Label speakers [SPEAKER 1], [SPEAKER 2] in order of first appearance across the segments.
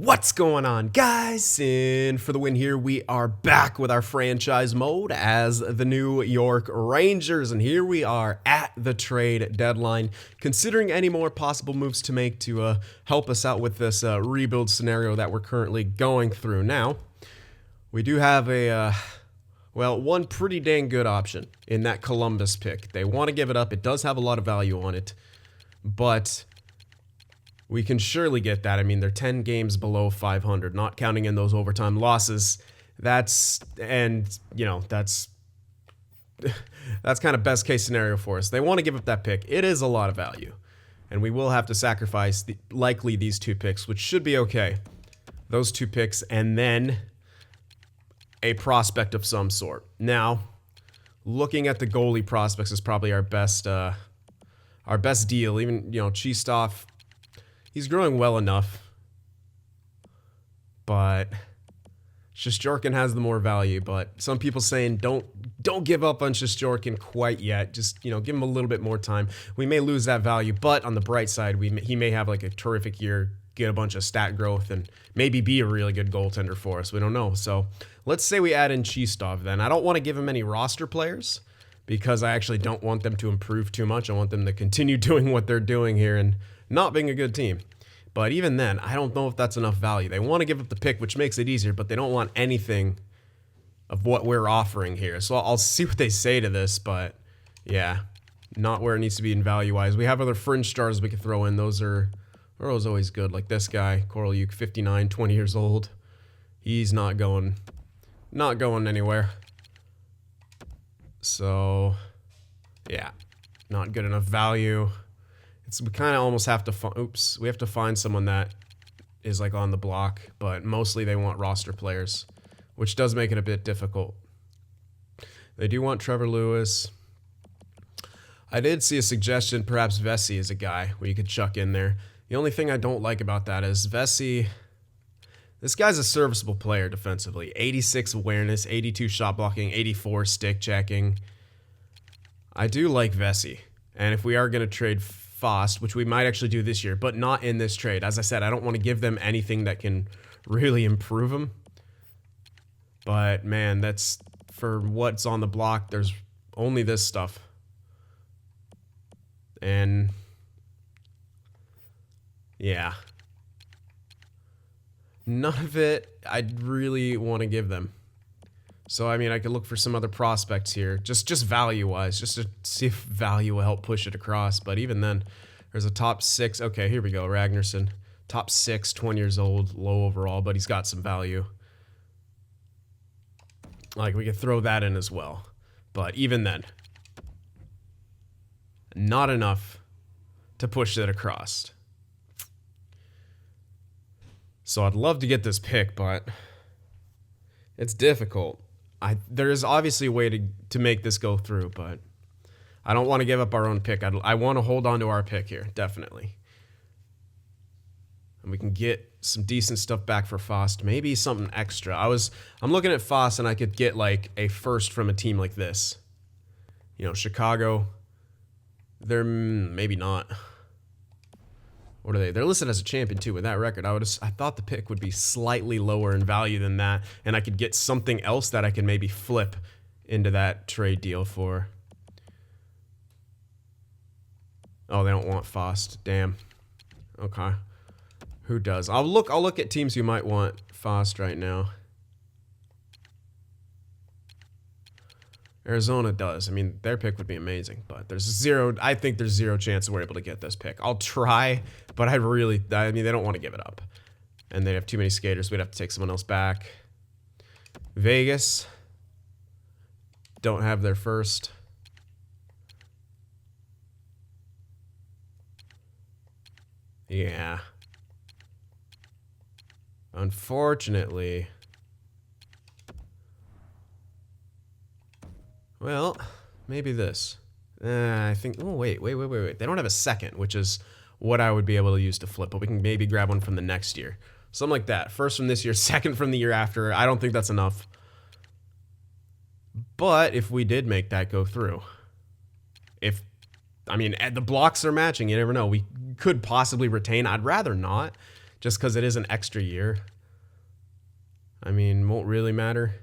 [SPEAKER 1] What's going on, guys? And for the win here, we are back with our franchise mode as the New York Rangers. And here we are at the trade deadline, considering any more possible moves to make to help us out with this rebuild scenario that we're currently going through. Now, we do have one pretty dang good option in that Columbus pick. They want to give it up. It does have a lot of value on it, but we can surely get that. I mean, they're 10 games below 500, not counting in those overtime losses. That's kind of best case scenario for us. They want to give up that pick. It is a lot of value, and we will have to sacrifice likely these two picks, which should be okay. Those two picks, and then a prospect of some sort. Now, looking at the goalie prospects is probably our best deal. Even, Chistov, he's growing well enough, but Shesterkin has the more value. But some people saying don't give up on Shesterkin quite yet. Just give him a little bit more time. We may lose that value, but on the bright side, he may have like a terrific year, get a bunch of stat growth, and maybe be a really good goaltender for us. We don't know. So let's say we add in Chistov. Then I don't want to give him any roster players because I actually don't want them to improve too much. I want them to continue doing what they're doing here and not being a good team. But even then, I don't know if that's enough value. They want to give up the pick, which makes it easier, but they don't want anything of what we're offering here. So I'll see what they say to this, but yeah, not where it needs to be in value-wise. We have other fringe stars we could throw in. Those are always good, like this guy, Korolyuk, 59, 20 years old. He's not going anywhere. So, yeah, not good enough value. We kind of almost have to we have to find someone that is like on the block, but mostly they want roster players, which does make it a bit difficult. They do want Trevor Lewis. I did see a suggestion, perhaps Vesey is a guy where you could chuck in there. The only thing I don't like about that is Vesey, this guy's a serviceable player defensively. 86 awareness, 82 shot blocking, 84 stick checking. I do like Vesey, and if we are going to trade Fost, which we might actually do this year, but not in this trade. As I said, I don't want to give them anything that can really improve them. But man, that's for what's on the block. There's only this stuff. And yeah, none of it I'd really want to give them. So, I mean, I could look for some other prospects here, just value-wise, just to see if value will help push it across. But even then, there's a top 6. Okay, here we go, Ragnarsson. Top 6, 20 years old, low overall, but he's got some value. Like, we could throw that in as well. But even then, not enough to push it across. So I'd love to get this pick, but it's difficult. There is obviously a way to make this go through, but I don't want to give up our own pick. I want to hold on to our pick here, definitely. And we can get some decent stuff back for Fost, maybe something extra. I'm looking at Fost, and I could get like a first from a team like this. Chicago, they're maybe not. What are they? They're listed as a champion too with that record. I thought the pick would be slightly lower in value than that, and I could get something else that I could maybe flip into that trade deal for. Oh, they don't want Fost. Damn. Okay. Who does? I'll look at teams who might want Fost right now. Arizona does. I mean, their pick would be amazing, but I think there's zero chance we're able to get this pick. I'll try, but they don't want to give it up. And they have too many skaters. We'd have to take someone else back. Vegas don't have their first. Yeah. Unfortunately. Well, maybe this. I think. Oh, wait. They don't have a second, which is what I would be able to use to flip, but we can maybe grab one from the next year. Something like that. First from this year, second from the year after. I don't think that's enough. But if we did make that go through, the blocks are matching, you never know. We could possibly retain. I'd rather not, just because it is an extra year. I mean, won't really matter.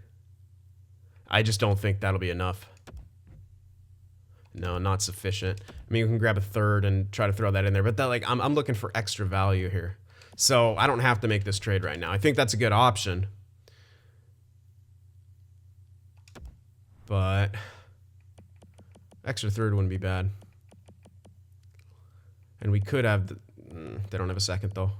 [SPEAKER 1] I just don't think that'll be enough. No, not sufficient. I mean, you can grab a third and try to throw that in there, but that, like, I'm looking for extra value here. So I don't have to make this trade right now. I think that's a good option. But extra third wouldn't be bad. And we could have... they don't have a second, though.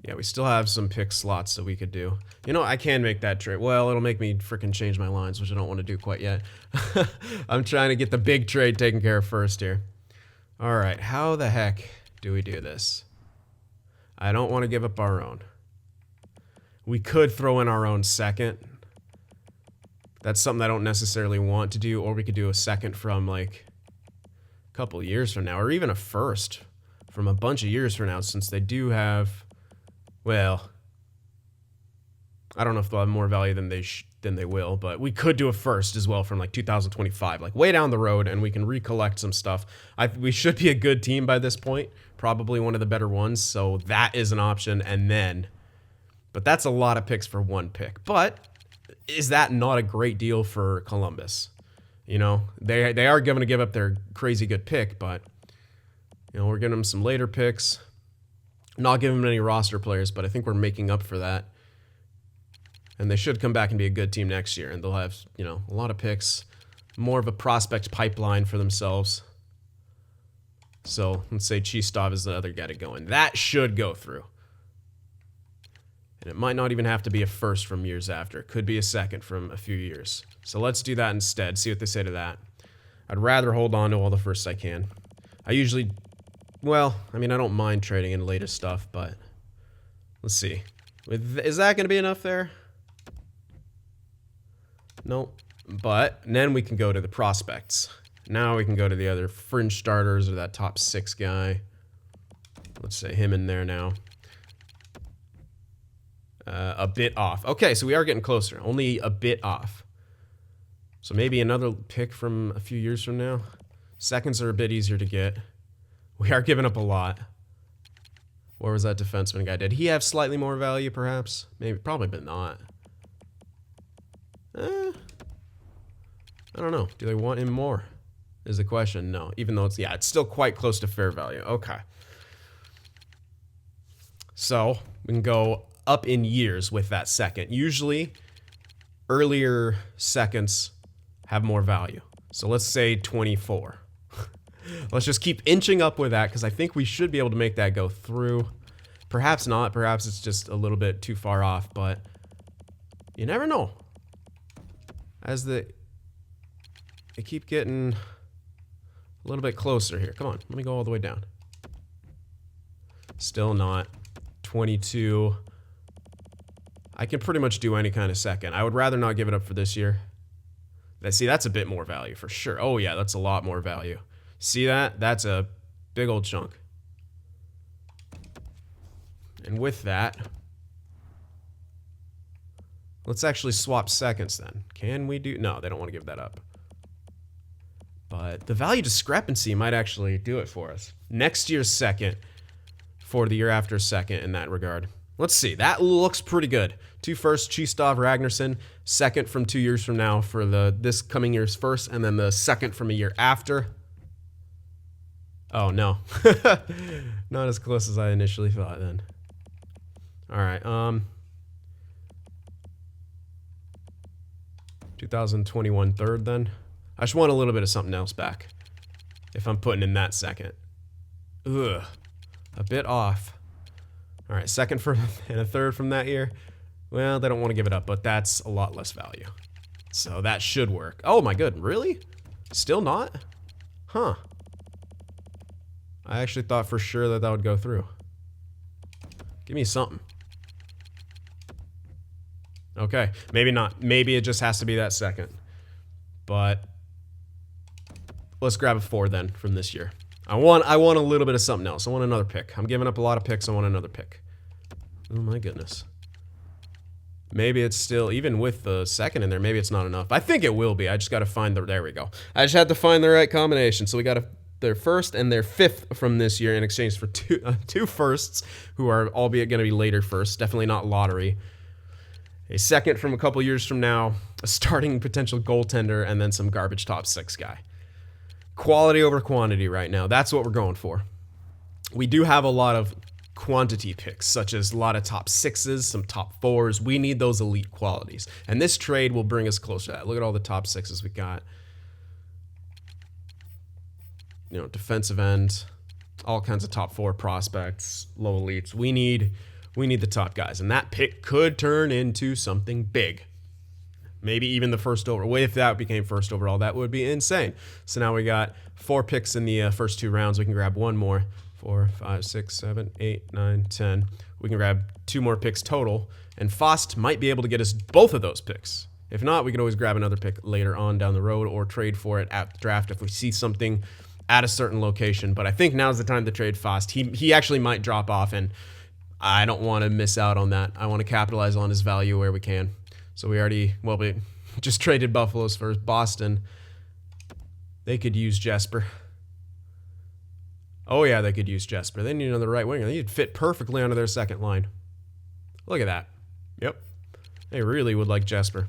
[SPEAKER 1] Yeah, we still have some pick slots that we could do. You know, I can make that trade. Well, it'll make me freaking change my lines, which I don't want to do quite yet. I'm trying to get the big trade taken care of first here. All right, how the heck do we do this? I don't want to give up our own. We could throw in our own second. That's something I don't necessarily want to do, or we could do a second from, like, a couple years from now, or even a first from a bunch of years from now, since they do have... Well, I don't know if they'll have more value than they will, but we could do a first as well from like 2025, like way down the road, and we can recollect some stuff. We should be a good team by this point, probably one of the better ones, so that is an option. And then, but that's a lot of picks for one pick. But is that not a great deal for Columbus? You know, they are going to give up their crazy good pick, but you know, we're giving them some later picks. Not giving them any roster players, but I think we're making up for that. And they should come back and be a good team next year. And they'll have, you know, a lot of picks, more of a prospect pipeline for themselves. So let's say Chistov is the other guy to go in. That should go through. And it might not even have to be a first from years after. It could be a second from a few years. So let's do that instead. See what they say to that. I'd rather hold on to all the firsts I can. I usually... Well, I mean, I don't mind trading in later stuff, but let's see. Is that going to be enough there? Nope. But then we can go to the prospects. Now we can go to the other fringe starters or that top 6 guy. Let's say him in there now. A bit off. Okay, so we are getting closer. Only a bit off. So maybe another pick from a few years from now. Seconds are a bit easier to get. We are giving up a lot. Where was that defenseman guy? Did he have slightly more value, perhaps? Maybe, probably, but not. I don't know. Do they want him more? Is the question. No, even though it's still quite close to fair value. Okay. So we can go up in years with that second. Usually, earlier seconds have more value. So let's say 24. Let's just keep inching up with that because I think we should be able to make that go through. Perhaps not. Perhaps it's just a little bit too far off, but you never know. As they keep getting a little bit closer here. Come on, let me go all the way down. Still not. 22. I can pretty much do any kind of second. I would rather not give it up for this year. See, that's a bit more value for sure. Oh yeah, that's a lot more value. See that? That's a big old chunk. And with that, let's actually swap seconds then. Can we do... No, they don't want to give that up. But the value discrepancy might actually do it for us. Next year's second for the year after second in that regard. Let's see. That looks pretty good. 2 firsts, Chistov, Ragnarsson. Second from 2 years from now for this coming year's first, and then the second from a year after. Oh, no. Not as close as I initially thought then. All right. 2021 third then. I just want a little bit of something else back if I'm putting in that second. Ugh. A bit off. All right. Second and a third from that year. Well, they don't want to give it up, but that's a lot less value. So that should work. Oh, my good. Really? Still not? Huh. I actually thought for sure that would go through. Give me something. Okay, maybe not. Maybe it just has to be that second. But let's grab a 4 then from this year. I want a little bit of something else. I want another pick. I'm giving up a lot of picks. I want another pick. Oh my goodness. Maybe it's still, even with the second in there, maybe it's not enough. I think it will be. I just got to find there we go. I just had to find the right combination. So we got to their first and their fifth from this year in exchange for two firsts, who are albeit going to be later firsts, definitely not lottery. A second from a couple years from now, a starting potential goaltender, and then some garbage top 6 guy. Quality over quantity right now. That's what we're going for. We do have a lot of quantity picks, such as a lot of top 6s, some top 4s. We need those elite qualities. And this trade will bring us closer to that. Look at all the top 6s we got. You know, defensive end, all kinds of top 4 prospects, low elites. We need the top guys, and that pick could turn into something big. Maybe even the first overall. If that became first overall, that would be insane. So now we got 4 picks in the first 2 rounds. We can grab one more. 4, 5, 6, 7, 8, 9, 10. We can grab 2 more picks total, and Fost might be able to get us both of those picks. If not, we can always grab another pick later on down the road or trade for it at the draft if we see something at a certain location. But I think now's the time to trade Fost. He actually might drop off, and I don't want to miss out on that. I want to capitalize on his value where we can. So we just traded Buffalo's first. Boston, they could use Jesper. Oh yeah, they could use Jesper. They need another right winger. He'd fit perfectly onto their second line. Look at that. Yep. They really would like Jesper.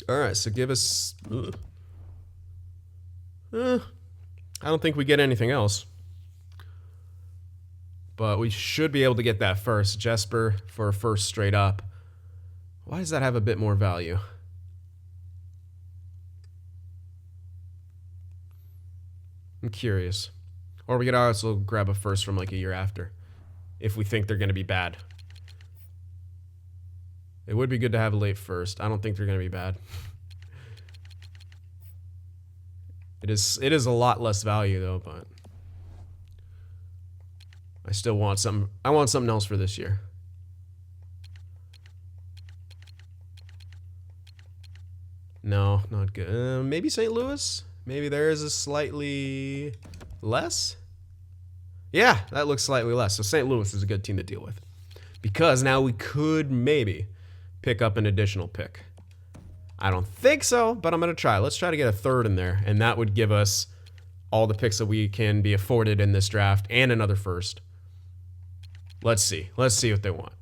[SPEAKER 1] All right, so give us... I don't think we get anything else. But we should be able to get that first. Jesper for a first straight up. Why does that have a bit more value? I'm curious. Or we could also grab a first from like a year after, if we think they're going to be bad. It would be good to have a late first. I don't think they're going to be bad. It is a lot less value though, but I still want something. I want something else for this year. No, not good. Maybe St. Louis? Maybe there is a slightly less? Yeah, that looks slightly less. So St. Louis is a good team to deal with. Because now we could maybe pick up an additional pick. I don't think so, but I'm going to try. Let's try to get a third in there, and that would give us all the picks that we can be afforded in this draft and another first. Let's see. Let's see what they want.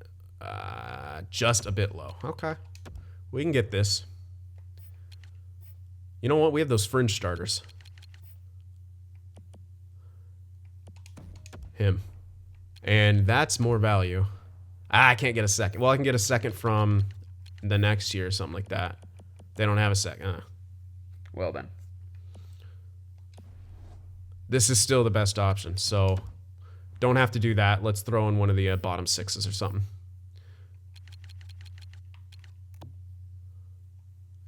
[SPEAKER 1] Just a bit low. Okay. We can get this. You know what? We have those fringe starters. Him. And that's more value. I can't get a second. Well, I can get a second from the next year or something like that. They don't have a second. Well then. This is still the best option, so don't have to do that. Let's throw in one of the bottom 6s or something.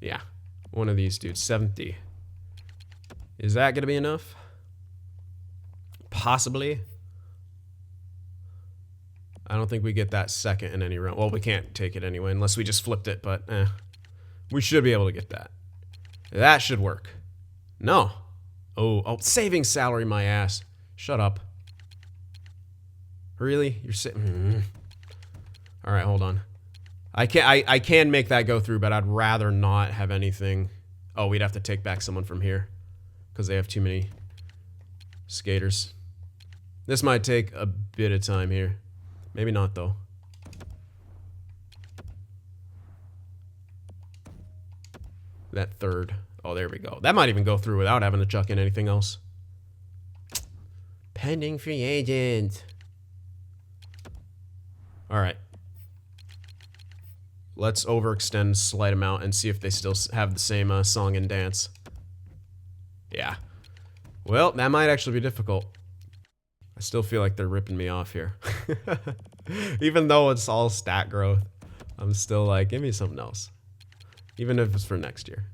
[SPEAKER 1] Yeah, one of these dudes. 70. Is that going to be enough? Possibly. I don't think we get that second in any round. Well, we can't take it anyway unless we just flipped it, but we should be able to get that. That should work. No. Oh, saving salary, my ass. Shut up. Really? You're sitting... All right, hold on. I can make that go through, but I'd rather not have anything. Oh, we'd have to take back someone from here because they have too many skaters. This might take a bit of time here. Maybe not, though. That third. Oh, there we go. That might even go through without having to chuck in anything else. Pending free agent. All right. Let's overextend a slight amount and see if they still have the same song and dance. Yeah. Well, that might actually be difficult. I still feel like they're ripping me off here. Even though it's all stat growth, I'm still like, give me something else. Even if it's for next year.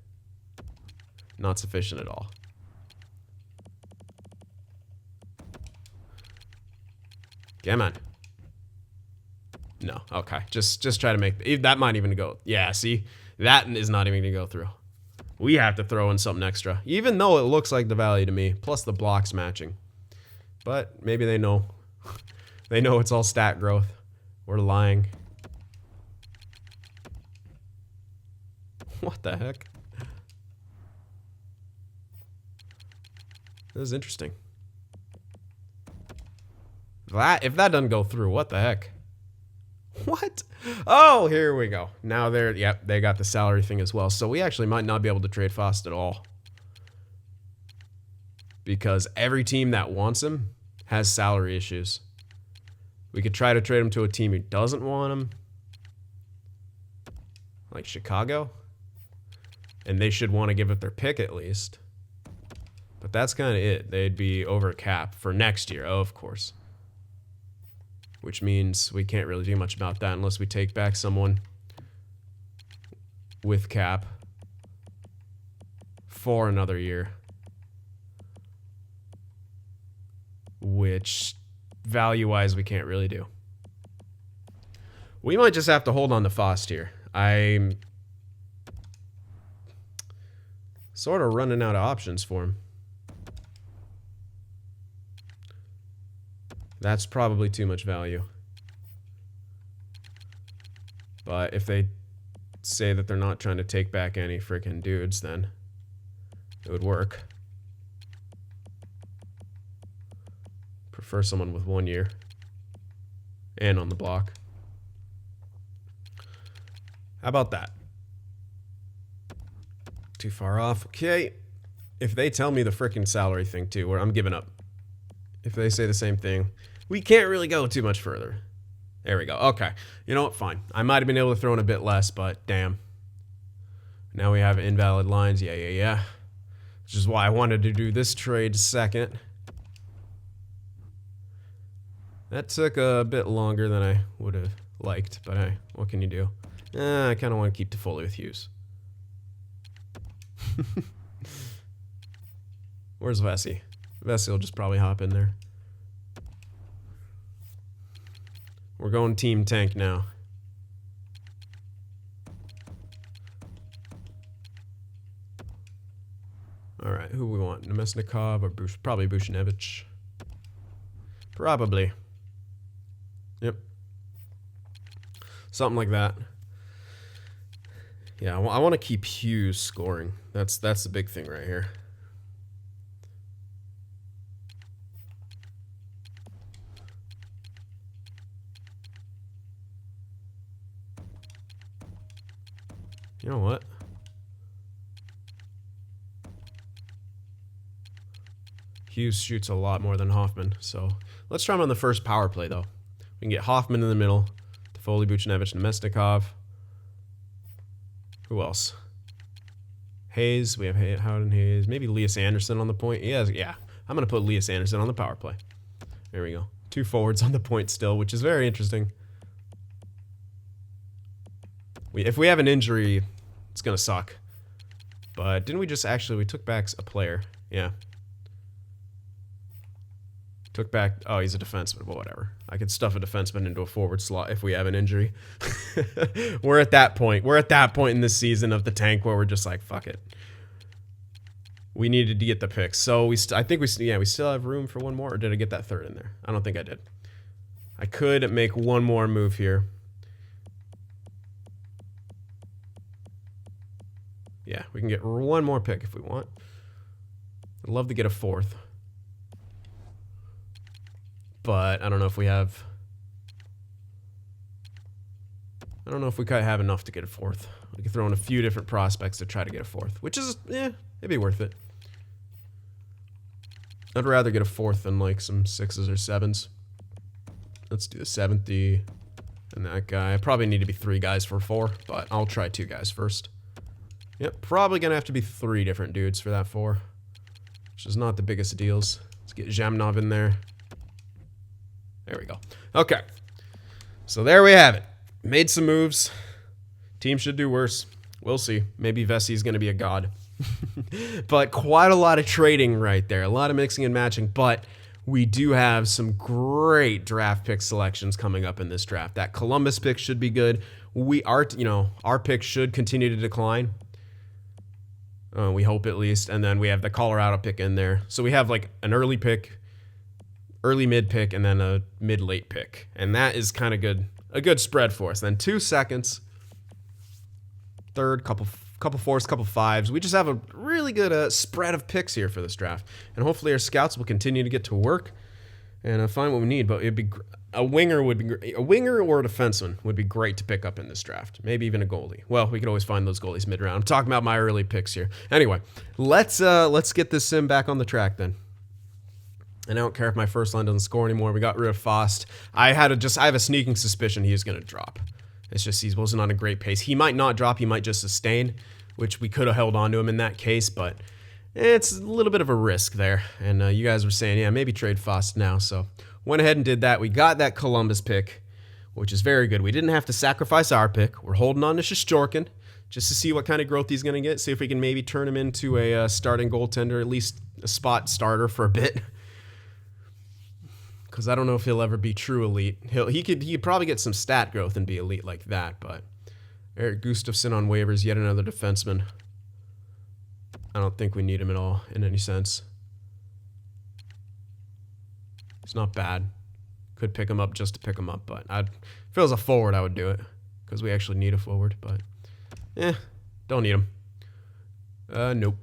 [SPEAKER 1] Not sufficient at all. Come on. No, okay. Just try to make... That might even go... Yeah, see? That is not even going to go through. We have to throw in something extra. Even though it looks like the value to me. Plus the blocks matching. But maybe they know. They know it's all stat growth. We're lying. What the heck? This is interesting. If that doesn't go through, what the heck? What? Oh, here we go. Now they got the salary thing as well. So we actually might not be able to trade Fast at all. Because every team that wants him has salary issues. We could try to trade him to a team who doesn't want him. Like Chicago. And they should want to give it their pick at least. But that's kind of it. They'd be over cap for next year, of course. Which means we can't really do much about that unless we take back someone with cap for another year. Which, value-wise, we can't really do. We might just have to hold on to Fost here. I'm sort of running out of options for him. That's probably too much value. But if they say that they're not trying to take back any freaking dudes, then it would work. Prefer someone with 1 year and on the block. How about that? Too far off. Okay. If they tell me the freaking salary thing too, where I'm giving up. If they say the same thing, we can't really go too much further. There we go. Okay. You know what? Fine. I might have been able to throw in a bit less, but damn. Now we have invalid lines. Yeah. Which is why I wanted to do this trade second. That took a bit longer than I would have liked, but hey, what can you do? I kind of want to keep Toffoli with Hughes. Where's Vesey? Vesey will just probably hop in there. We're going team tank now. All right, who we want? Nemesnikov or probably Buchnevich? Probably. Yep. Something like that. Yeah, I want to keep Hughes scoring. That's the big thing right here. You know what? Hughes shoots a lot more than Hoffman, so let's try him on the first power play, though. We can get Hoffman in the middle, Toffoli, Buchnevich, Nemesnikov. Who else? Hayes. We have Howden Hayes. Maybe Elias Anderson on the point. Yeah. I'm going to put Elias Anderson on the power play. There we go. 2 forwards on the point still, which is very interesting. If we have an injury, it's going to suck. But didn't we just actually... We took back a player. Yeah. Took back... Oh, he's a defenseman. Well, whatever. I could stuff a defenseman into a forward slot if we have an injury. We're at that point. We're at that point in this season of the tank where we're just like, fuck it. We needed to get the picks. So I think we still have room for one more. Or did I get that third in there? I don't think I did. I could make one more move here. Yeah, we can get one more pick if we want. I'd love to get a fourth. But I don't know if we have... I don't know if we could have enough to get a fourth. We could throw in a few different prospects to try to get a fourth. Which is, it'd be worth it. I'd rather get a fourth than like some 6s or 7s. Let's do the 70 and that guy. I probably need to be 3 guys for 4, but I'll try 2 guys first. Yep, probably gonna have to be 3 different dudes for that 4. Which is not the biggest of deals. Let's get Zhamnov in there. There we go. Okay. So there we have it. Made some moves. Team should do worse. We'll see. Maybe Vesey's going to be a god. But quite a lot of trading right there. A lot of mixing and matching. But we do have some great draft pick selections coming up in this draft. That Columbus pick should be good. Our pick should continue to decline. We hope at least. And then we have the Colorado pick in there. So we have like an early pick, early mid pick, and then a mid late pick. And that is kind of good. A good spread for us. Then 2 seconds. Third, couple couple fours, couple fives. We just have a really good spread of picks here for this draft. And hopefully our scouts will continue to get to work and find what we need. But it'd be a winger or a defenseman would be great to pick up in this draft. Maybe even a goalie. Well, we could always find those goalies mid-round. I'm talking about my early picks here. Anyway, let's get this sim back on the track then. And I don't care if my first line doesn't score anymore. We got rid of Fost. I have a sneaking suspicion he's going to drop. It's just he wasn't on a great pace. He might not drop. He might just sustain, which we could have held on to him in that case, but it's a little bit of a risk there. And you guys were saying, yeah, maybe trade Fost now. So went ahead and did that. We got that Columbus pick, which is very good. We didn't have to sacrifice our pick. We're holding on to Shesterkin just to see what kind of growth he's going to get. See if we can maybe turn him into a starting goaltender, at least a spot starter for a bit. Because I don't know if he'll ever be true elite. He'd probably get some stat growth and be elite like that, but Eric Gustafsson on waivers, yet another defenseman. I don't think we need him at all in any sense. It's not bad. Could pick him up just to pick him up, but if it was a forward, I would do it because we actually need a forward, but don't need him. Nope.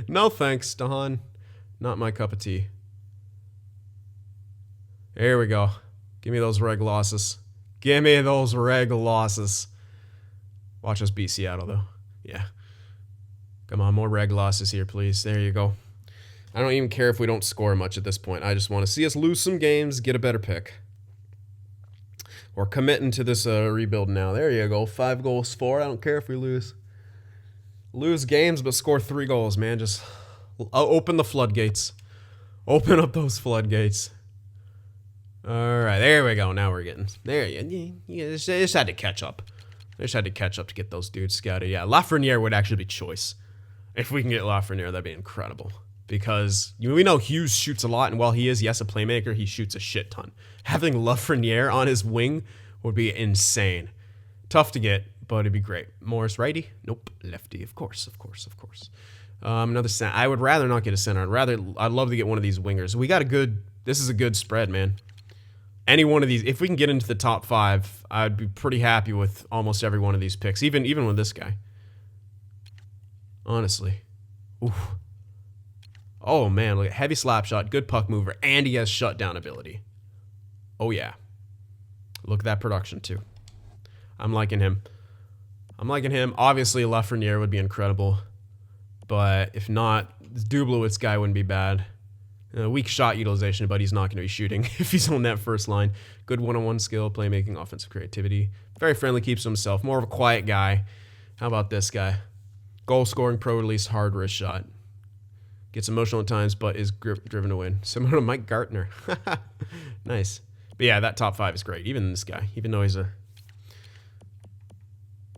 [SPEAKER 1] No thanks, Dahan. Not my cup of tea. Here we go. Give me those reg losses. Give me those reg losses. Watch us beat Seattle, though. Yeah. Come on, more reg losses here, please. There you go. I don't even care if we don't score much at this point. I just want to see us lose some games, get a better pick. We're committing to this rebuild now. There you go. 5 goals, 4. I don't care if we lose. Lose games, but score 3 goals, man. Just open the floodgates. Open up those floodgates. All right, there we go. Now we're getting there. You just had to catch up. They just had to catch up to get those dudes scouted. Yeah, Lafreniere would actually be choice. If we can get Lafreniere, that'd be incredible. Because we know Hughes shoots a lot, and while he is, yes, a playmaker, he shoots a shit ton. Having Lafreniere on his wing would be insane. Tough to get, but it'd be great. Morris righty? Nope. Lefty, of course. Another center. I would rather not get a center. I'd love to get one of these wingers. This is a good spread, man. Any one of these, if we can get into the top 5, I'd be pretty happy with almost every one of these picks, even with this guy. Honestly. Oof. Oh, man, look at heavy slap shot, good puck mover, and he has shutdown ability. Oh, yeah. Look at that production, too. I'm liking him. Obviously, Lafreniere would be incredible, but if not, this Dublowitz guy wouldn't be bad. Weak shot utilization, but he's not going to be shooting if he's on that first line. Good one-on-one skill, playmaking, offensive creativity. Very friendly, keeps to himself. More of a quiet guy. How about this guy? Goal scoring, pro release, hard wrist shot. Gets emotional at times, but is driven to win. Similar to Mike Gartner. Nice. But yeah, that top 5 is great. Even this guy, even though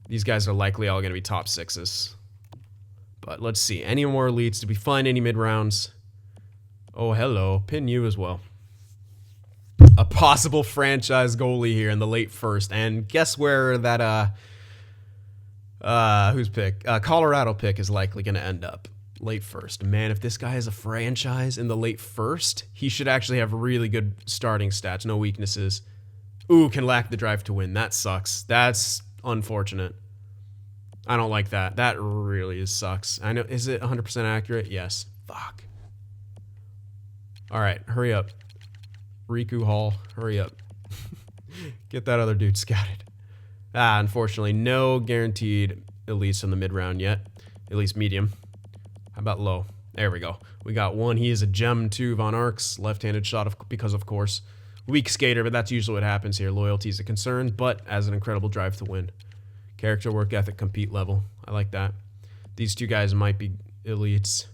[SPEAKER 1] these guys are likely all going to be top 6s. But let's see. Any more elites? Did we find any mid-rounds? Oh, hello. Pin you as well. A possible franchise goalie here in the late first. And guess where that, whose pick? Colorado pick is likely going to end up. Late first. Man, if this guy is a franchise in the late first, he should actually have really good starting stats. No weaknesses. Ooh, can lack the drive to win. That sucks. That's unfortunate. I don't like that. That really sucks. I know. Is it 100% accurate? Yes. Fuck. All right, hurry up. Riku Hall, hurry up. Get that other dude scouted. Unfortunately, no guaranteed elites in the mid-round yet. At least medium. How about low? There we go. We got one. He is a gem, too. Von Arx, left-handed shot, because of course. Weak skater, but that's usually what happens here. Loyalty is a concern, but as an incredible drive to win. Character, work ethic, compete level. I like that. These two guys might be elites.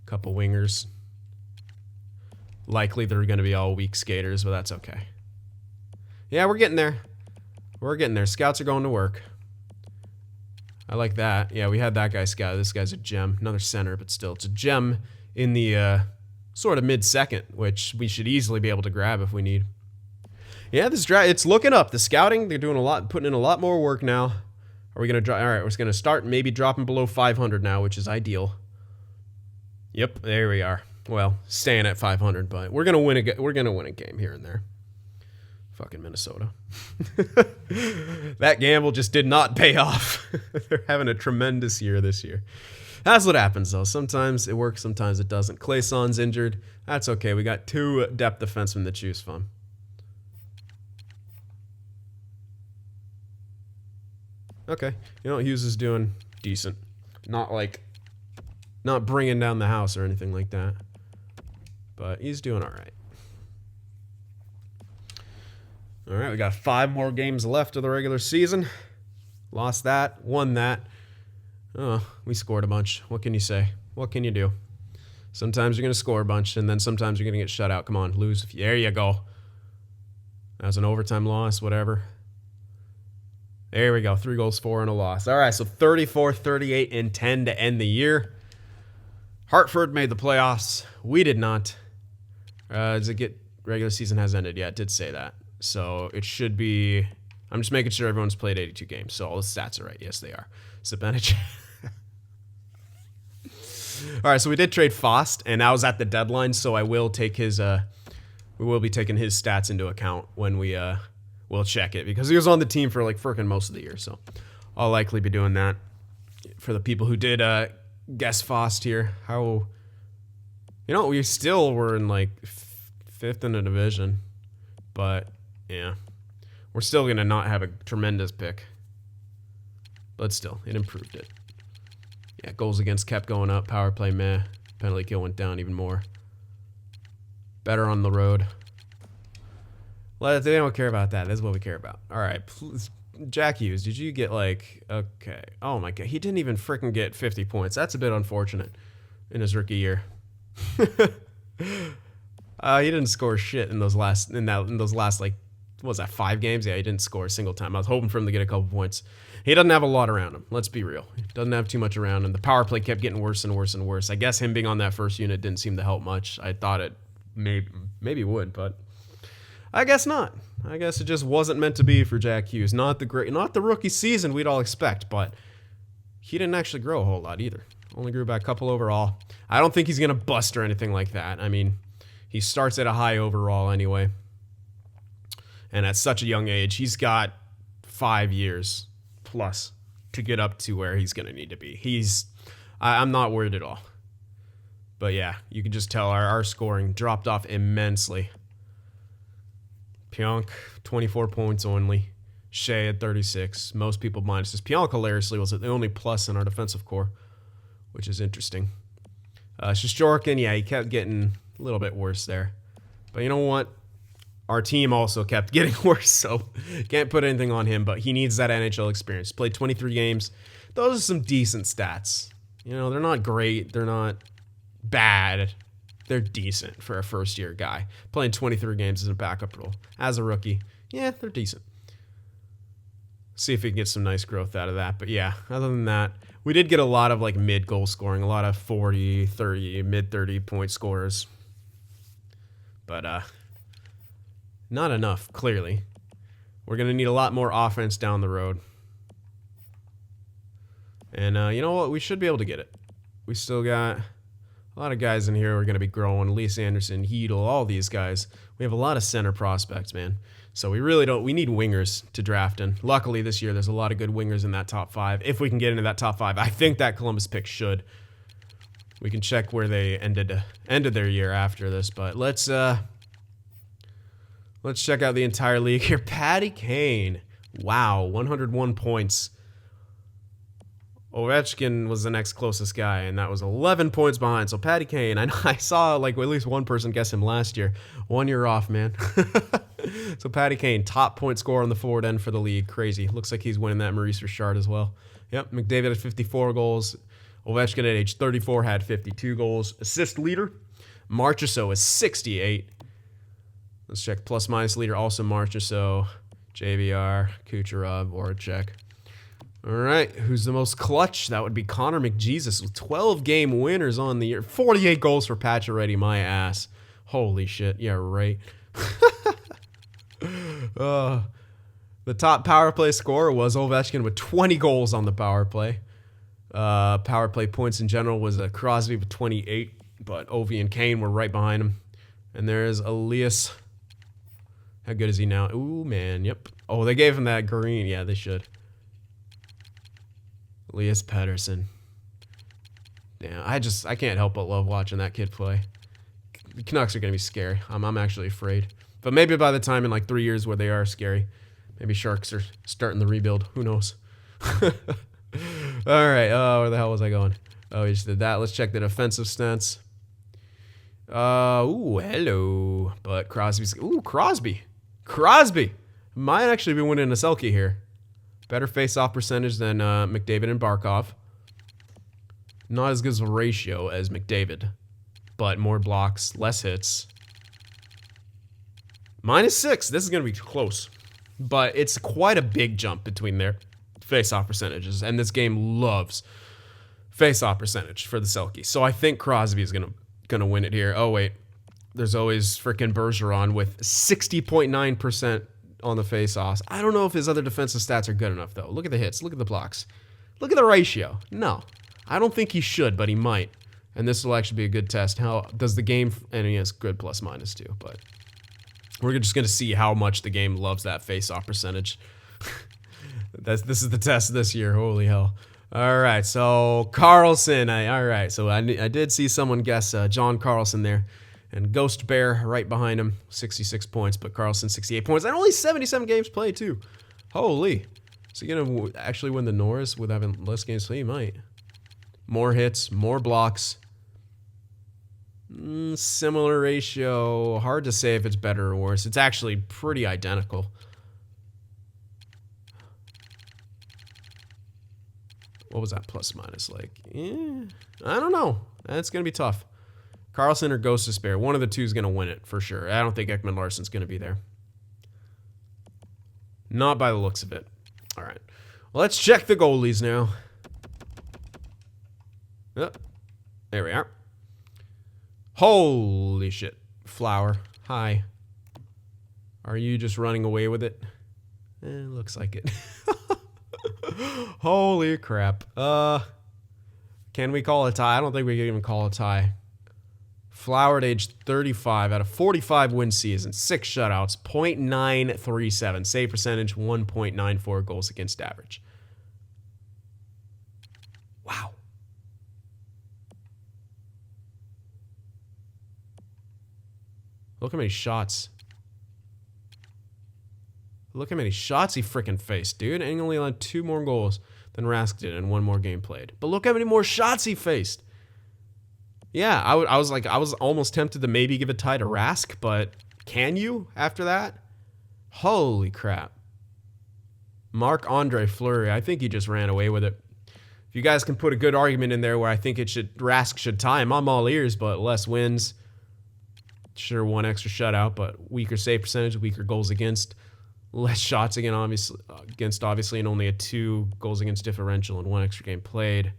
[SPEAKER 1] Couple wingers. Likely they're going to be all weak skaters, but that's okay. Yeah, we're getting there. We're getting there. Scouts are going to work. I like that. Yeah, we had that guy scouted. This guy's a gem. Another center, but still, it's a gem in the sort of mid-second, which we should easily be able to grab if we need. Yeah, this draft, it's looking up. The scouting, they're doing a lot, putting in a lot more work now. Are we going to drop? All right, we're going to start maybe dropping below 500 now, which is ideal. Yep, there we are. Well, staying at 500, but we're gonna win a game here and there. Fucking Minnesota. That gamble just did not pay off. They're having a tremendous year this year. That's what happens, though. Sometimes it works, sometimes it doesn't. Claeson's injured. That's okay. We got 2 depth defensemen to choose from. Okay. You know what Hughes is doing? Decent. Not bringing down the house or anything like that. But he's doing all right. All right, we got 5 more games left of the regular season. Lost that, won that. Oh, we scored a bunch. What can you say? What can you do? Sometimes you're going to score a bunch, and then sometimes you're going to get shut out. Come on, lose. There you go. That was an overtime loss, whatever. There we go. 3 goals, 4, and a loss. All right, so 34, 38, and 10 to end the year. Hartford made the playoffs. We did not. Regular season has ended. Yeah, it did say that. So it should be... I'm just making sure everyone's played 82 games. So all the stats are right. Yes, they are. Sabanich. All right, so we did trade Fost, and that was at the deadline. So I will take his... we will be taking his stats into account when we'll check it. Because he was on the team for like frickin' most of the year. So I'll likely be doing that. For the people who did guess Fost here. How... You know, we still were in like 5th in the division. But... yeah, we're still going to not have a tremendous pick. But still, it improved it. Yeah, goals against kept going up. Power play, meh. Penalty kill went down even more. Better on the road. They don't care about that. That's what we care about. All right. Jack Hughes, did you get like... okay. Oh, my God. He didn't even freaking get 50 points. That's a bit unfortunate in his rookie year. He didn't score shit in those last like... what was that, 5 games? Yeah, he didn't score a single time. I was hoping for him to get a couple points. He doesn't have a lot around him. Let's be real. He doesn't have too much around him. The power play kept getting worse and worse and worse. I guess him being on that first unit didn't seem to help much. I thought it maybe would, but I guess not. I guess it just wasn't meant to be for Jack Hughes. Not the rookie season we'd all expect, but he didn't actually grow a whole lot either. Only grew by a couple overall. I don't think he's going to bust or anything like that. I mean, he starts at a high overall anyway. And at such a young age, he's got 5 years plus to get up to where he's going to need to be. I'm not worried at all. But yeah, you can just tell our scoring dropped off immensely. Pionk, 24 points only. Shea at 36. Most people minuses. Pionk, hilariously, was the only plus in our defensive core, which is interesting. Shosturkin, yeah, he kept getting a little bit worse there. But you know what? Our team also kept getting worse, so can't put anything on him, but he needs that NHL experience. Played 23 games. Those are some decent stats. You know, they're not great. They're not bad. They're decent for a first-year guy. Playing 23 games as a backup role. As a rookie, yeah, they're decent. See if we can get some nice growth out of that. But yeah, other than that, we did get a lot of like mid-goal scoring, a lot of 40, 30, mid-30 point scorers. But, not enough, clearly. We're going to need a lot more offense down the road. And you know what? We should be able to get it. We still got a lot of guys in here who are going to be growing. Lise Anderson, Hedel, all these guys. We have a lot of center prospects, man. So we really don't... we need wingers to draft in. Luckily, this year, there's a lot of good wingers in that top 5. If we can get into that top 5, I think that Columbus pick should. We can check where they ended their year after this. But let's check out the entire league here. Patty Kane. Wow, 101 points. Ovechkin was the next closest guy, and that was 11 points behind. So Patty Kane, I saw like at least one person guess him last year. 1 year off, man. So Patty Kane, top point scorer on the forward end for the league. Crazy. Looks like he's winning that Maurice Richard as well. Yep, McDavid had 54 goals. Ovechkin at age 34 had 52 goals. Assist leader, Marchessault is 68. Let's check plus-minus leader, also Marchessault, JVR, Kucherov, Voracek. All right, who's the most clutch? That would be Connor McJesus with 12-game winners on the year. 48 goals for Pacioretty, my ass. Holy shit, yeah, right. The top power play scorer was Ovechkin with 20 goals on the power play. Power play points in general was Crosby with 28, but Ovi and Kane were right behind him. And there's Elias How good is he now? Ooh, man. Yep. Oh, they gave him that green. Yeah, they should. Elias Pettersson. Yeah, I can't help but love watching that kid play. The Canucks are going to be scary. I'm actually afraid. But maybe by the time in like 3 years where they are scary, maybe Sharks are starting the rebuild. Who knows? All right. Oh, where the hell was I going? Oh, we just did that. Let's check the defensive stats. Ooh, hello. But Crosby's... Ooh, Crosby. Crosby might actually be winning a Selke here. Better face-off percentage than McDavid and Barkov. Not as good as a ratio as McDavid, but more blocks, less hits. -6. This is going to be close, but it's quite a big jump between their face-off percentages, and this game loves face-off percentage for the Selke. So I think Crosby is gonna win it here. Oh wait, there's always freaking Bergeron with 60.9% on the face-offs. I don't know if his other defensive stats are good enough though. Look at the hits, look at the blocks, look at the ratio. No, I don't think he should, but he might. And this will actually be a good test. How does the game? And he has good plus/minus too, but we're just gonna see how much the game loves that face-off percentage. This is the test this year. Holy hell. All right, so Carlson. All right, so I did see someone guess John Carlson there. And Ghost Bear right behind him, 66 points, but Carlson 68 points. And only 77 games played, too. Holy. Is he going to actually win the Norris with having less games played? He might. More hits, more blocks. Similar ratio. Hard to say if it's better or worse. It's actually pretty identical. What was that plus/minus like? I don't know. That's going to be tough. Carlson or Ghost Despair. One of the two is going to win it for sure. I don't think Ekman Larsson's going to be there. Not by the looks of it. All right. Well, let's check the goalies now. Oh, there we are. Holy shit. Flower. Hi. Are you just running away with it? Looks like it. Holy crap. Can we call a tie? I don't think we can even call a tie. Flower at age 35 out of 45 win season, 6 shutouts, .937 save percentage, 1.94 goals against average. Wow. Look how many shots. Look how many shots he freaking faced, dude. And he only allowed 2 more goals than Rask did and 1 more game played. But look how many more shots he faced. Yeah, I was almost tempted to maybe give a tie to Rask, but can you after that? Holy crap. Marc-Andre Fleury, I think he just ran away with it. If you guys can put a good argument in there where I think Rask should tie him, I'm all ears, but less wins. Sure, 1 extra shutout, but weaker save percentage, weaker goals against. Less shots again, obviously, and only a 2 goals against differential and 1 extra game played.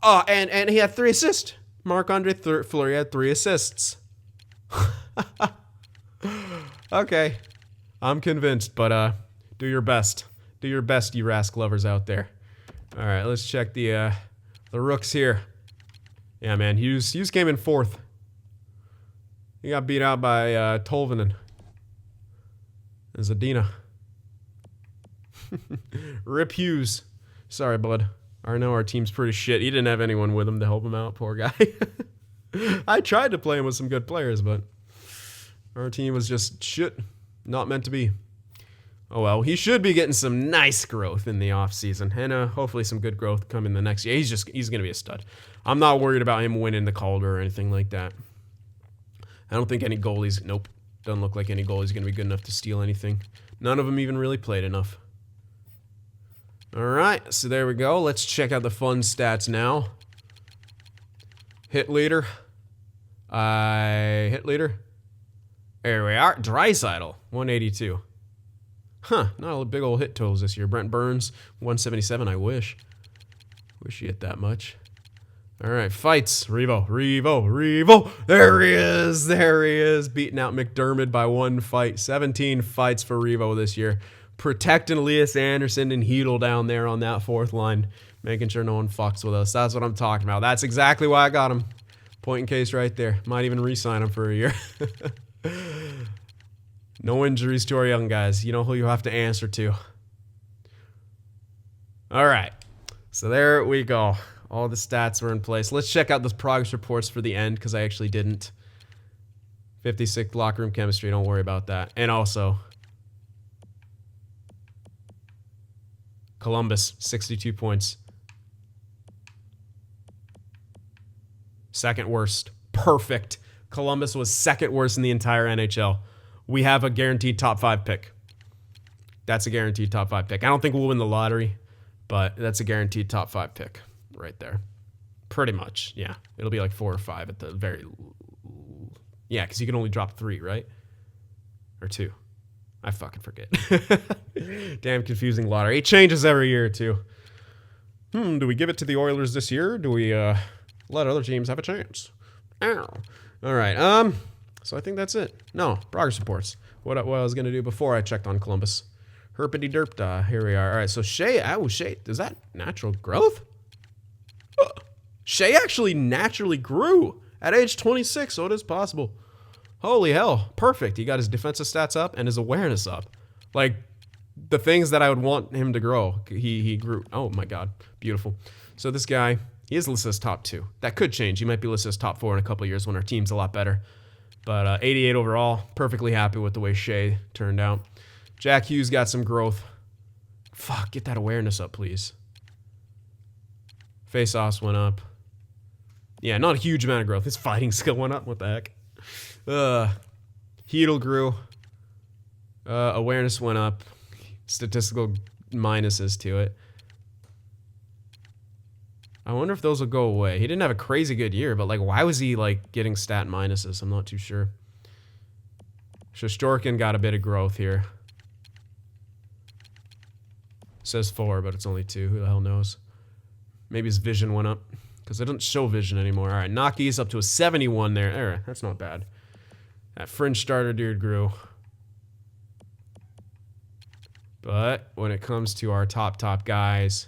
[SPEAKER 1] Oh, and he had 3 assists. Marc-Andre Fleury had 3 assists. Okay, I'm convinced, but do your best. Do your best, you Rask lovers out there. All right, let's check the rooks here. Yeah, man, Hughes came in 4th. He got beat out by Tolvanen. And Zadina. Rip Hughes. Sorry, bud. I know our team's pretty shit. He didn't have anyone with him to help him out, poor guy. I tried to play him with some good players, but our team was just shit. Not meant to be. Oh well, he should be getting some nice growth in the offseason. And hopefully some good growth coming the next year. He's going to be a stud. I'm not worried about him winning the Calder or anything like that. I don't think any goalies... Nope. Doesn't look like any goalie's going to be good enough to steal anything. None of them even really played enough. All right, so there we go. Let's check out the fun stats now. Hit leader. Hit leader. There we are. Draisaitl, 182. Huh, not a big old hit totals this year. Brent Burns, 177. I wish. Wish he hit that much. All right, fights. Revo. There he is. Beating out McDermott by 1 fight. 17 fights for Revo this year. Protecting Elias Anderson and Hedl down there on that 4th line. Making sure no one fucks with us. That's what I'm talking about. That's exactly why I got him. Point in case right there. Might even re-sign him for a year. No injuries to our young guys. You know who you have to answer to. All right. So there we go. All the stats were in place. Let's check out those progress reports for the end because I actually didn't. 56th locker room chemistry. Don't worry about that. And also, Columbus, 62 points. Second worst. Perfect. Columbus was second worst in the entire NHL. We have a guaranteed top 5 pick. That's a guaranteed top 5 pick. I don't think we'll win the lottery, but that's a guaranteed top 5 pick right there. Pretty much, yeah. It'll be like 4 or 5 at the very... Yeah, because you can only drop 3, right? Or 2. I fucking forget. Damn confusing lottery. It changes every year, too. Do we give it to the Oilers this year? Do we let other teams have a chance? Ow. All right. So I think that's it. No, progress reports. What I was going to do before I checked on Columbus. Herpity derp. Here we are. All right, so Shea. Oh, Shea. Is that natural growth? Shea actually naturally grew at age 26, so it is possible. Holy hell. Perfect. He got his defensive stats up and his awareness up. Like, the things that I would want him to grow, he grew. Oh, my God. Beautiful. So this guy, he is listed as top 2. That could change. He might be listed as top 4 in a couple of years when our team's a lot better. But 88 overall. Perfectly happy with the way Shea turned out. Jack Hughes got some growth. Fuck, get that awareness up, please. Face-offs went up. Yeah, not a huge amount of growth. His fighting skill went up. What the heck? Heedle grew. Awareness went up. Statistical minuses to it. I wonder if those will go away. He didn't have a crazy good year, but like, why was he like getting stat minuses? I'm not too sure. Shesterkin got a bit of growth here. Says 4, but it's only 2. Who the hell knows? Maybe his vision went up because it doesn't show vision anymore. All right, Naki's up to a 71 there. That's not bad. That fringe starter dude grew. But when it comes to our top guys,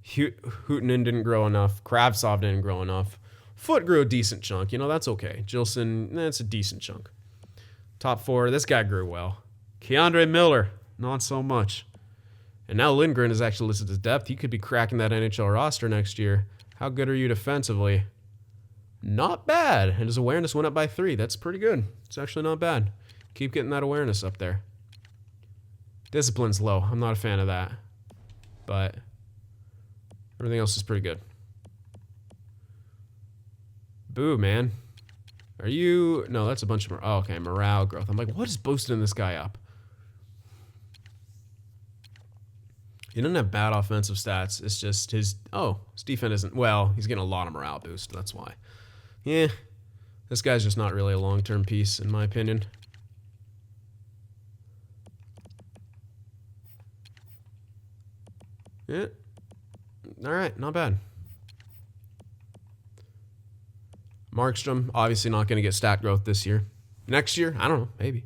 [SPEAKER 1] Hootenin didn't grow enough. Kravtsov didn't grow enough. Foot grew a decent chunk. You know, that's okay. Jilson, that's a decent chunk. Top 4, this guy grew well. Keandre Miller, not so much. And now Lindgren is actually listed as depth. He could be cracking that NHL roster next year. How good are you defensively? Not bad. And his awareness went up by 3. That's pretty good. It's actually not bad. Keep getting that awareness up there. Discipline's low. I'm not a fan of that. But everything else is pretty good. Boo, man. Are you... No, that's a bunch of... Oh, okay, morale growth. I'm like, what is boosting this guy up? He doesn't have bad offensive stats. It's just his... Oh, his defense isn't... Well, he's getting a lot of morale boost. That's why. Yeah. This guy's just not really a long-term piece, in my opinion. Yeah. All right, not bad. Markstrom, obviously not going to get stat growth this year. Next year, I don't know, maybe.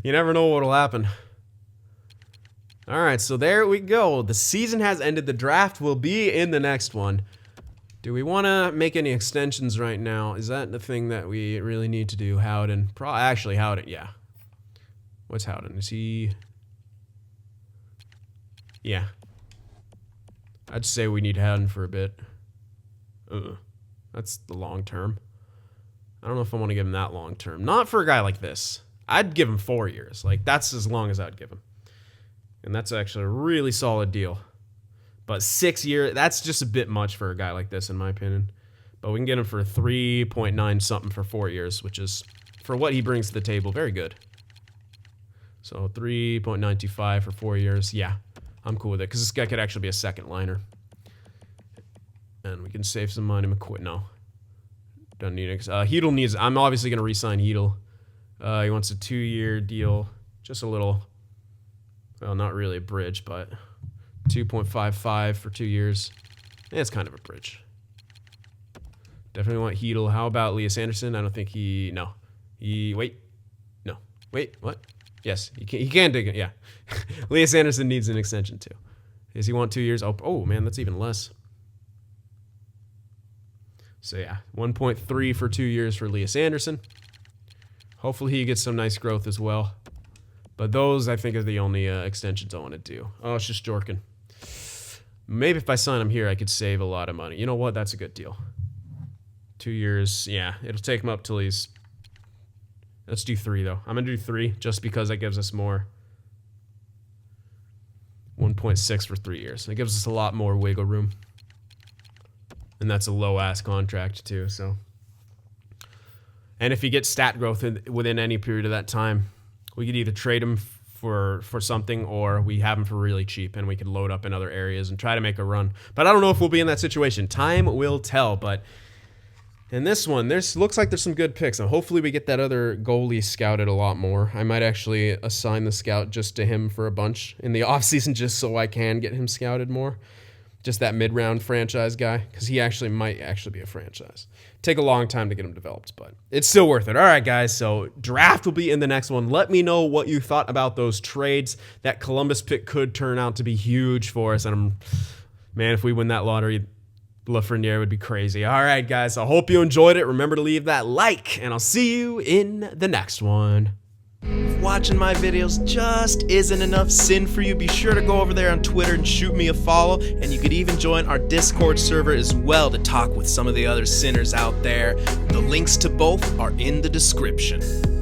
[SPEAKER 1] You never know what'll happen. All right, so there we go. The season has ended. The draft will be in the next one. Do we want to make any extensions right now? Is that the thing that we really need to do? Howden. Actually, Howden, yeah. What's Howden? Is he... Yeah. I'd say we need Howden for a bit. That's the long term. I don't know if I want to give him that long term. Not for a guy like this. I'd give him 4 years. Like, that's as long as I'd give him. And that's actually a really solid deal. But 6 years, that's just a bit much for a guy like this, in my opinion. But we can get him for 3.9 something for 4 years, which is, for what he brings to the table, very good. So 3.925 for 4 years. Yeah, I'm cool with it, because this guy could actually be a second liner. And we can save some money. No. Don't need it. Heedle needs... I'm obviously going to re-sign Heedle. He wants a 2-year deal. Just a little... Well, not really a bridge, but 2.55 for 2 years. It's kind of a bridge. Definitely want Heedle. How about Elias Anderson? I don't think he... No. Wait. No. Wait, what? Yes, he can dig it, yeah. Elias Anderson needs an extension, too. Does he want 2 years? Oh, man, that's even less. So, yeah, 1.3 for 2 years for Elias Anderson. Hopefully he gets some nice growth as well. But those, I think, are the only extensions I want to do. Oh, it's just Jorkin. Maybe if I sign him here, I could save a lot of money. You know what? That's a good deal. 2 years. Yeah, it'll take him up till he's... Let's do 3, though. I'm going to do 3 just because that gives us more. 1.6 for 3 years. It gives us a lot more wiggle room. And that's a low-ass contract, too, so... And if he gets stat growth within any period of that time, we could either trade him for something, or we have him for really cheap, and we could load up in other areas and try to make a run. But I don't know if we'll be in that situation. Time will tell, but... In this one, looks like there's some good picks, and hopefully we get that other goalie scouted a lot more. I might actually assign the scout just to him for a bunch in the offseason just so I can get him scouted more. Just that mid-round franchise guy, because he might be a franchise. Take a long time to get him developed, but it's still worth it. All right, guys, so draft will be in the next one. Let me know what you thought about those trades. That Columbus pick could turn out to be huge for us, and man, if we win that lottery... Lafreniere would be crazy. All right, guys. I hope you enjoyed it. Remember to leave that like, and I'll see you in the next one. If watching my videos just isn't enough sin for you, be sure to go over there on Twitter and shoot me a follow, and you could even join our Discord server as well to talk with some of the other sinners out there. The links to both are in the description.